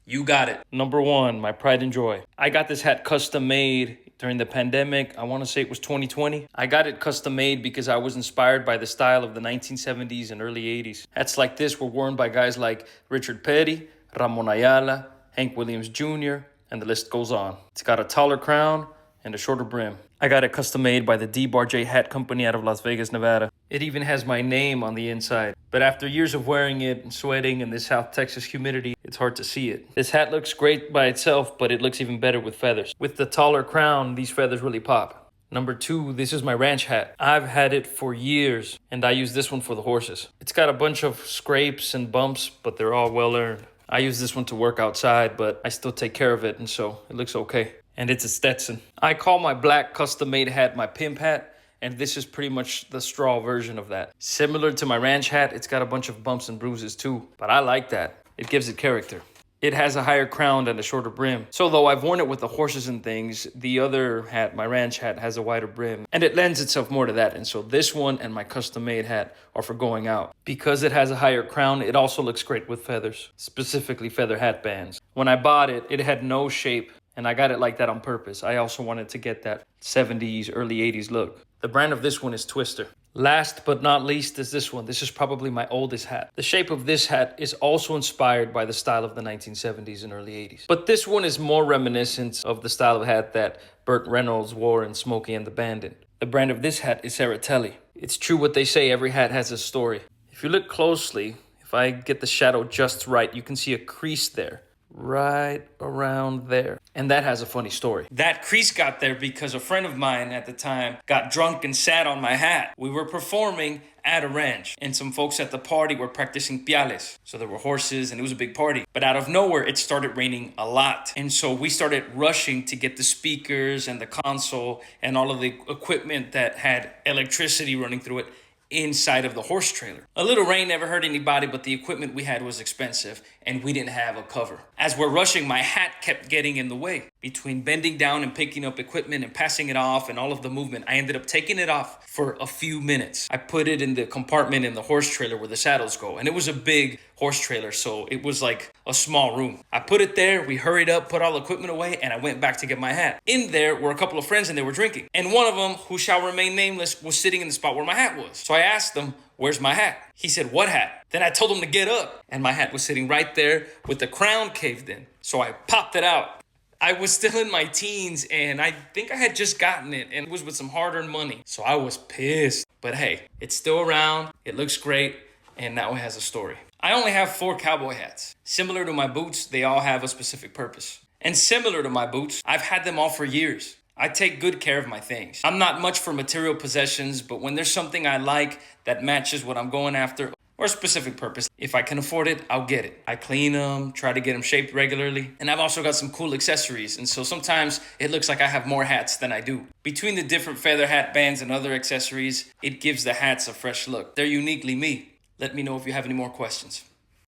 You got it. Number one, my pride and joy. I got this hat custom made during the pandemic. I want to say it was 2020. I got it custom made because I was inspired by the style of the 1970s and early 80s. Hats like this were worn by guys like Richard Petty, Ramon Ayala, Hank Williams Jr., and the list goes on. It's got a taller crown and a shorter brim. I got it custom made by the D. Barjay Hat Company out of Las Vegas, Nevada. It even has my name on the inside. But after years of wearing it and sweating in this South Texas humidity, it's hard to see it. This hat looks great by itself, but it looks even better with feathers. With the taller crown, these feathers really pop. Number two, this is my ranch hat. I've had it for years, and I use this one for the horses. It's got a bunch of scrapes and bumps, but they're all well earned. I use this one to work outside, but I still take care of it, and so it looks okay. And it's a Stetson. I call my black custom-made hat my pimp hat, and this is pretty much the straw version of that. Similar to my ranch hat, it's got a bunch of bumps and bruises too, but I like that. It gives it character. It has a higher crown and a shorter brim. So though I've worn it with the horses and things, the other hat, my ranch hat, has a wider brim. And it lends itself more to that. And so this one and my custom-made hat are for going out. Because it has a higher crown, it also looks great with feathers, specifically feather hat bands. When I bought it, it had no shape, and I got it like that on purpose. I also wanted to get that 70s, early 80s look. The brand of this one is Twister. Last but not least is this one. This is probably my oldest hat. The shape of this hat is also inspired by the style of the 1970s and early 80s. But this one is more reminiscent of the style of hat that Burt Reynolds wore in Smokey and the Bandit. The brand of this hat is Cerretelli. It's true what they say, every hat has a story. If you look closely, if I get the shadow just right, you can see a crease there. Right around there. And that has a funny story. That crease got there because a friend of mine at the time got drunk and sat on my hat. We were performing at a ranch, and some folks at the party were practicing piales. So there were horses, and it was a big party. But out of nowhere, it started raining a lot. And so we started rushing to get the speakers and the console and all of the equipment that had electricity running through it inside of the horse trailer. A little rain never hurt anybody, but the equipment we had was expensive and we didn't have a cover. As we're rushing, my hat kept getting in the way. Between bending down and picking up equipment and passing it off and all of the movement, I ended up taking it off for a few minutes. I put it in the compartment in the horse trailer where the saddles go, and it was a big horse trailer, so it was like a small room. I put it there, we hurried up, put all the equipment away, and I went back to get my hat. In there were a couple of friends and they were drinking. And one of them, who shall remain nameless, was sitting in the spot where my hat was. So I asked them, "Where's my hat?" He said, "What hat?" Then I told him to get up, and my hat was sitting right there with the crown caved in. So I popped it out. I was still in my teens, and I think I had just gotten it, and it was with some hard-earned money. So I was pissed. But hey, it's still around, it looks great, and now it has a story. I only have 4 cowboy hats. Similar to my boots, they all have a specific purpose. And similar to my boots, I've had them all for years. I take good care of my things. I'm not much for material possessions, but when there's something I like that matches what I'm going after, or a specific purpose, if I can afford it, I'll get it. I clean them, try to get them shaped regularly, and I've also got some cool accessories, and so sometimes it looks like I have more hats than I do. Between the different feather hat bands and other accessories, it gives the hats a fresh look. They're uniquely me. Let me know if you have any more questions.